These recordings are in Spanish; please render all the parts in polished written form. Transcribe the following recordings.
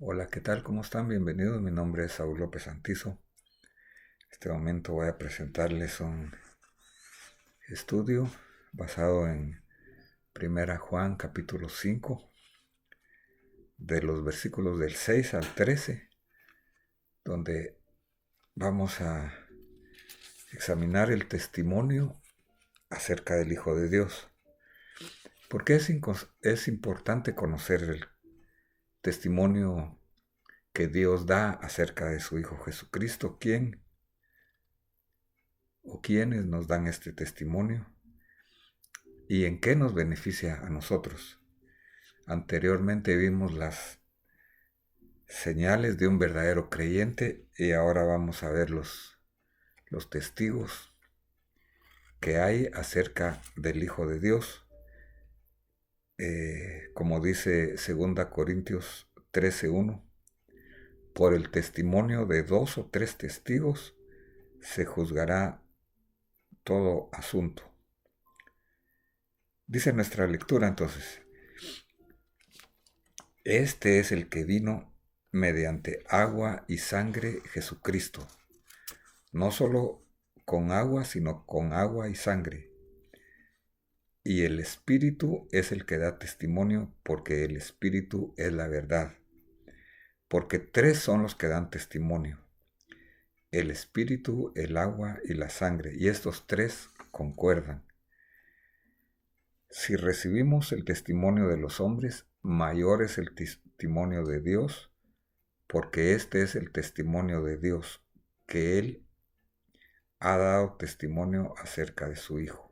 Hola, ¿qué tal? ¿Cómo están? Bienvenidos. Mi nombre es Saúl López Santizo. En este momento voy a presentarles un estudio basado en Primera Juan capítulo 5, de los versículos del 6 al 13, donde vamos a examinar el testimonio acerca del Hijo de Dios. ¿Por qué es importante conocer el testimonio que Dios da acerca de su Hijo Jesucristo? ¿Quién o quiénes nos dan este testimonio? ¿Y en qué nos beneficia a nosotros? Anteriormente vimos las señales de un verdadero creyente y ahora vamos a ver los testigos que hay acerca del Hijo de Dios. Como dice 2 Corintios 13:1, por el testimonio de 2 o 3 testigos se juzgará todo asunto. Dice nuestra lectura entonces: este es el que vino mediante agua y sangre, Jesucristo, no solo con agua, sino con agua y sangre. Y el Espíritu es el que da testimonio, porque el Espíritu es la verdad. Porque 3 son los que dan testimonio: el Espíritu, el agua y la sangre, y estos 3 concuerdan. Si recibimos el testimonio de los hombres, mayor es el testimonio de Dios, porque este es el testimonio de Dios, que Él ha dado testimonio acerca de su Hijo.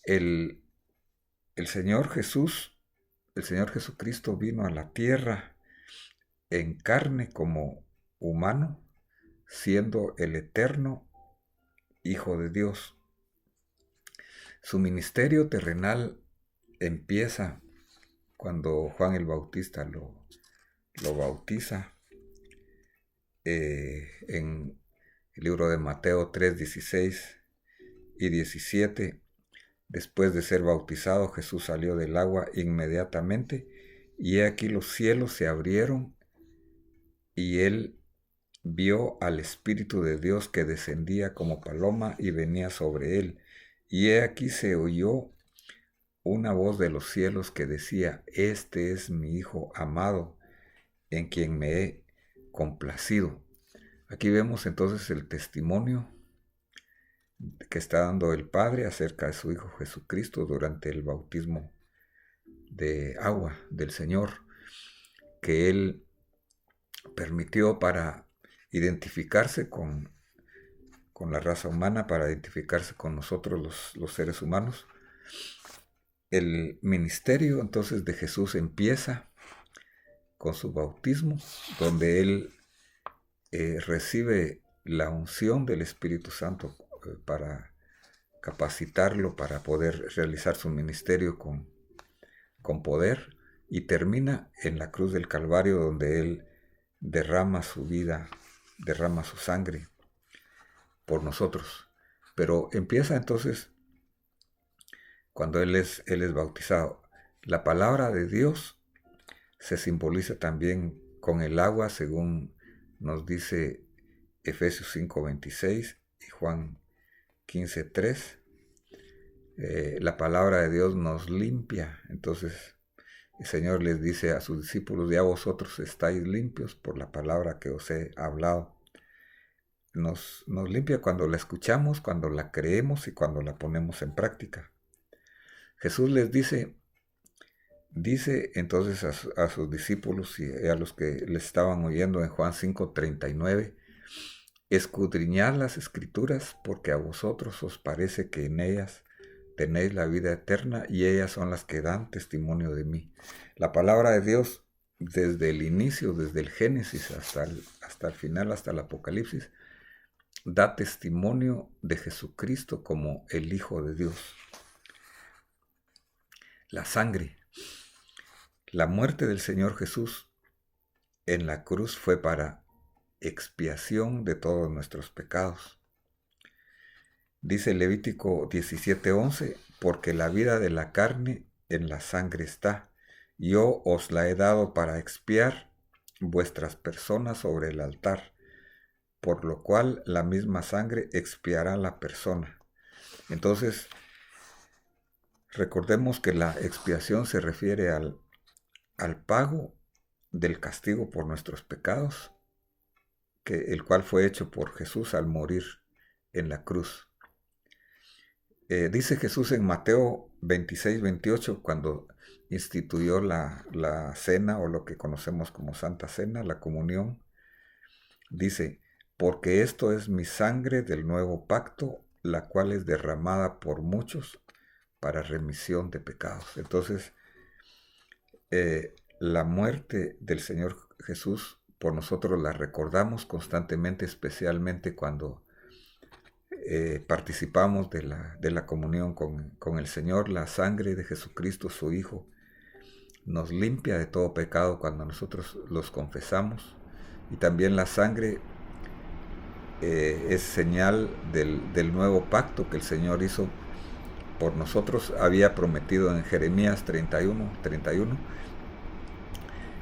El, el Señor Jesús, el Señor Jesucristo vino a la tierra en carne como humano, siendo el eterno Hijo de Dios. Su ministerio terrenal empieza cuando Juan el Bautista lo bautiza en el libro de Mateo 3:16 y 17. Después de ser bautizado, Jesús salió del agua inmediatamente, y he aquí los cielos se abrieron, y él vio al Espíritu de Dios que descendía como paloma y venía sobre él. Y he aquí se oyó una voz de los cielos que decía: este es mi Hijo amado, en quien me he complacido. Aquí vemos entonces el testimonio que está dando el Padre acerca de su Hijo Jesucristo durante el bautismo de agua del Señor, que Él permitió para identificarse con la raza humana, para identificarse con nosotros los seres humanos. El ministerio entonces de Jesús empieza con su bautismo, donde Él recibe la unción del Espíritu Santo para capacitarlo para poder realizar su ministerio con poder, y termina en la cruz del Calvario, donde Él derrama su vida, derrama su sangre por nosotros. Pero empieza entonces cuando Él es bautizado. La palabra de Dios se simboliza también con el agua, según nos dice Efesios 5:26 y Juan 15:3. La palabra de Dios nos limpia. Entonces el Señor les dice a sus discípulos: ya vosotros estáis limpios por la palabra que os he hablado. Nos limpia cuando la escuchamos, cuando la creemos y cuando la ponemos en práctica. Jesús les dice entonces a sus discípulos y a los que le estaban oyendo en Juan 5:39: escudriñad las Escrituras, porque a vosotros os parece que en ellas tenéis la vida eterna, y ellas son las que dan testimonio de mí. La palabra de Dios, desde el inicio, desde el Génesis hasta el final, hasta el Apocalipsis, da testimonio de Jesucristo como el Hijo de Dios. La sangre. La muerte del Señor Jesús en la cruz fue para expiación de todos nuestros pecados. Dice Levítico 17:11: porque la vida de la carne en la sangre está, Yo os la he dado para expiar vuestras personas sobre el altar, por lo cual la misma sangre expiará la persona. Entonces, recordemos que la expiación se refiere al pago del castigo por nuestros pecados, el cual fue hecho por Jesús al morir en la cruz. Dice Jesús en Mateo 26-28, cuando instituyó la cena, o lo que conocemos como Santa Cena, la comunión, dice: porque esto es mi sangre del nuevo pacto, la cual es derramada por muchos para remisión de pecados. Entonces, la muerte del Señor Jesús por nosotros la recordamos constantemente, especialmente cuando participamos de la comunión con el Señor. La sangre de Jesucristo, su Hijo, nos limpia de todo pecado cuando nosotros los confesamos. Y también la sangre es señal del nuevo pacto que el Señor hizo por nosotros. Había prometido en Jeremías 31,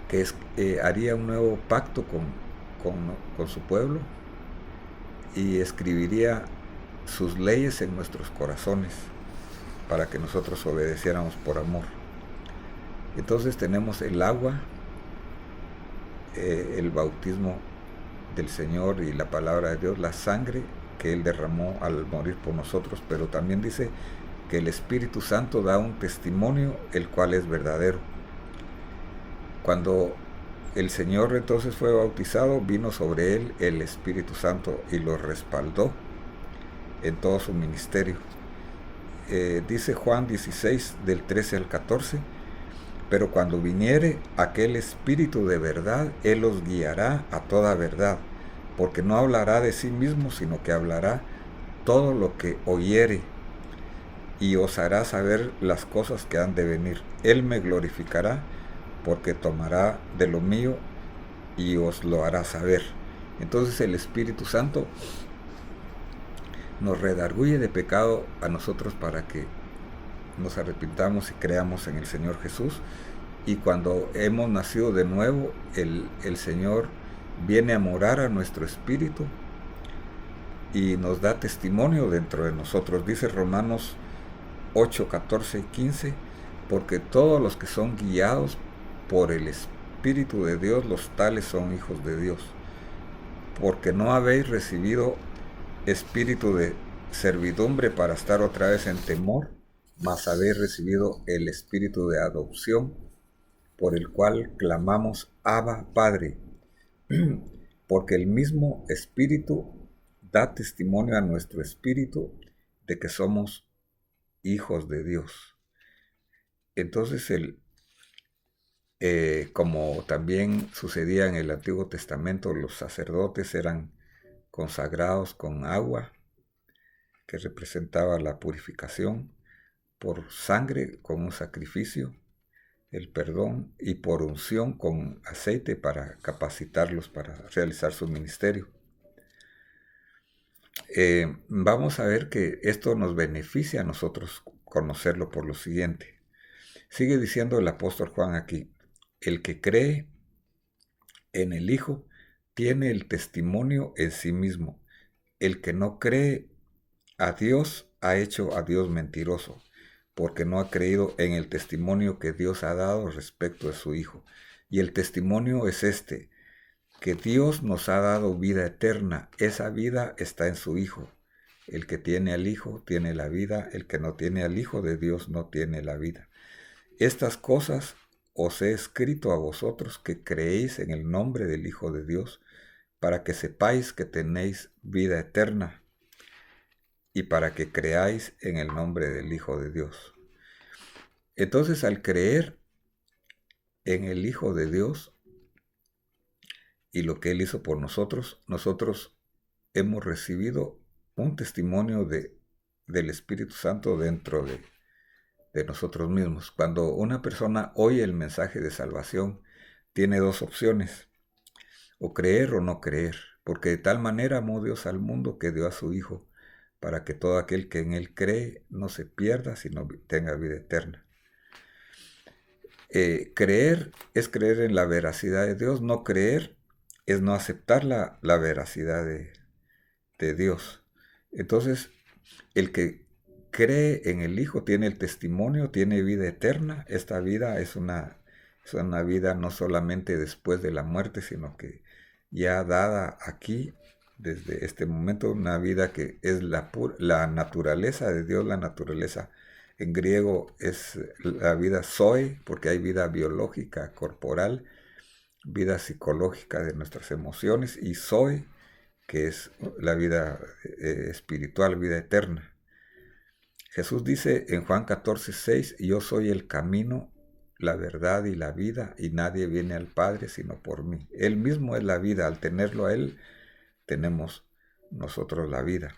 que haría un nuevo pacto con su pueblo y escribiría sus leyes en nuestros corazones para que nosotros obedeciéramos por amor. Entonces tenemos el agua, el bautismo del Señor y la palabra de Dios, la sangre que Él derramó al morir por nosotros, pero también dice que el Espíritu Santo da un testimonio, el cual es verdadero. Cuando el Señor entonces fue bautizado, vino sobre Él el Espíritu Santo y lo respaldó en todo su ministerio. Dice Juan 16, del 13 al 14, pero cuando viniere aquel Espíritu de verdad, Él os guiará a toda verdad, porque no hablará de sí mismo, sino que hablará todo lo que oyere, y os hará saber las cosas que han de venir. Él me glorificará, porque tomará de lo mío y os lo hará saber. Entonces el Espíritu Santo nos redarguye de pecado a nosotros para que nos arrepintamos y creamos en el Señor Jesús. Y cuando hemos nacido de nuevo, el Señor viene a morar a nuestro espíritu y nos da testimonio dentro de nosotros. Dice Romanos 8, 14 y 15, porque todos los que son guiados por el Espíritu de Dios, los tales son hijos de Dios. Porque no habéis recibido espíritu de servidumbre para estar otra vez en temor, mas habéis recibido el espíritu de adopción, por el cual clamamos: Abba, Padre. Porque el mismo Espíritu da testimonio a nuestro espíritu de que somos hijos de Dios. Entonces, como también sucedía en el Antiguo Testamento, los sacerdotes eran consagrados con agua, que representaba la purificación, por sangre con un sacrificio, el perdón, y por unción con aceite para capacitarlos para realizar su ministerio. Vamos a ver que esto nos beneficia a nosotros conocerlo por lo siguiente. Sigue diciendo el apóstol Juan aquí: el que cree en el Hijo tiene el testimonio en sí mismo. El que no cree a Dios ha hecho a Dios mentiroso, porque no ha creído en el testimonio que Dios ha dado respecto de su Hijo. Y el testimonio es este, que Dios nos ha dado vida eterna. Esa vida está en su Hijo. El que tiene al Hijo tiene la vida, el que no tiene al Hijo de Dios no tiene la vida. Estas cosas os he escrito a vosotros que creéis en el nombre del Hijo de Dios, para que sepáis que tenéis vida eterna, y para que creáis en el nombre del Hijo de Dios. Entonces, al creer en el Hijo de Dios y lo que Él hizo por nosotros, nosotros hemos recibido un testimonio del Espíritu Santo dentro de nosotros mismos. Cuando una persona oye el mensaje de salvación, tiene dos opciones: o creer o no creer, porque de tal manera amó Dios al mundo que dio a su Hijo, para que todo aquel que en Él cree no se pierda, sino tenga vida eterna. Creer es creer en la veracidad de Dios, no creer es no aceptar la veracidad de Dios. Entonces, el que cree en el Hijo tiene el testimonio, tiene vida eterna. Esta vida es una vida no solamente después de la muerte, sino que ya dada aquí, desde este momento, una vida que es la naturaleza de Dios, la naturaleza en griego es la vida zoe, porque hay vida biológica, corporal, vida psicológica de nuestras emociones, y zoe, que es la vida espiritual, vida eterna. Jesús dice en Juan 14:6, yo soy el camino, la verdad y la vida, y nadie viene al Padre sino por mí. Él mismo es la vida, al tenerlo a Él, tenemos nosotros la vida.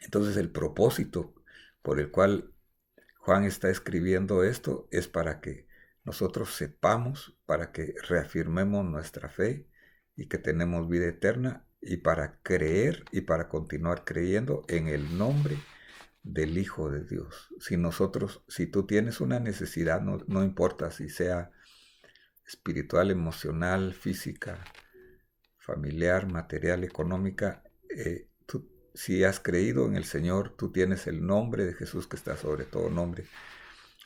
Entonces el propósito por el cual Juan está escribiendo esto es para que nosotros sepamos, para que reafirmemos nuestra fe y que tenemos vida eterna, y para creer y para continuar creyendo en el nombre del Hijo de Dios. Si tú tienes una necesidad, no importa si sea espiritual, emocional, física, familiar, material, económica, si has creído en el Señor, tú tienes el nombre de Jesús que está sobre todo nombre.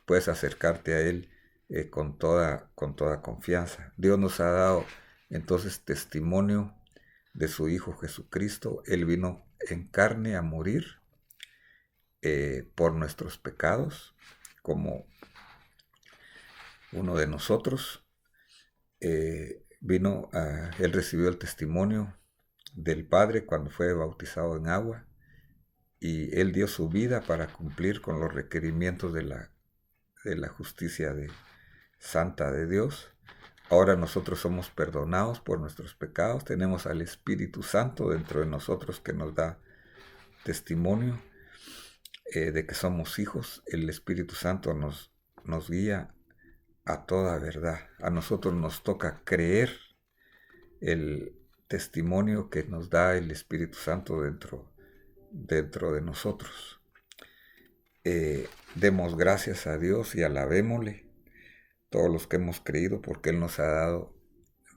Puedes acercarte a Él con toda confianza. Dios nos ha dado entonces testimonio de su Hijo Jesucristo. Él vino en carne a morir por nuestros pecados, como uno de nosotros. Él recibió el testimonio del Padre cuando fue bautizado en agua, y Él dio su vida para cumplir con los requerimientos de la justicia santa de Dios. Ahora nosotros somos perdonados por nuestros pecados, tenemos al Espíritu Santo dentro de nosotros que nos da testimonio de que somos hijos. El Espíritu Santo nos guía a toda verdad. A nosotros nos toca creer el testimonio que nos da el Espíritu Santo dentro de nosotros. Demos gracias a Dios y alabémosle, todos los que hemos creído, porque Él nos ha dado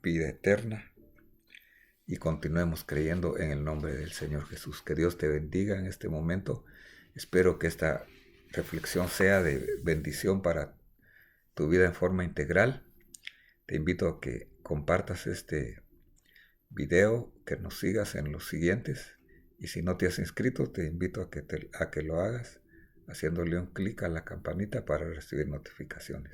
vida eterna, y continuemos creyendo en el nombre del Señor Jesús. Que Dios te bendiga en este momento. Espero que esta reflexión sea de bendición para tu vida en forma integral. Te invito a que compartas este video, que nos sigas en los siguientes, y si no te has inscrito, te invito a que lo hagas haciéndole un clic a la campanita para recibir notificaciones.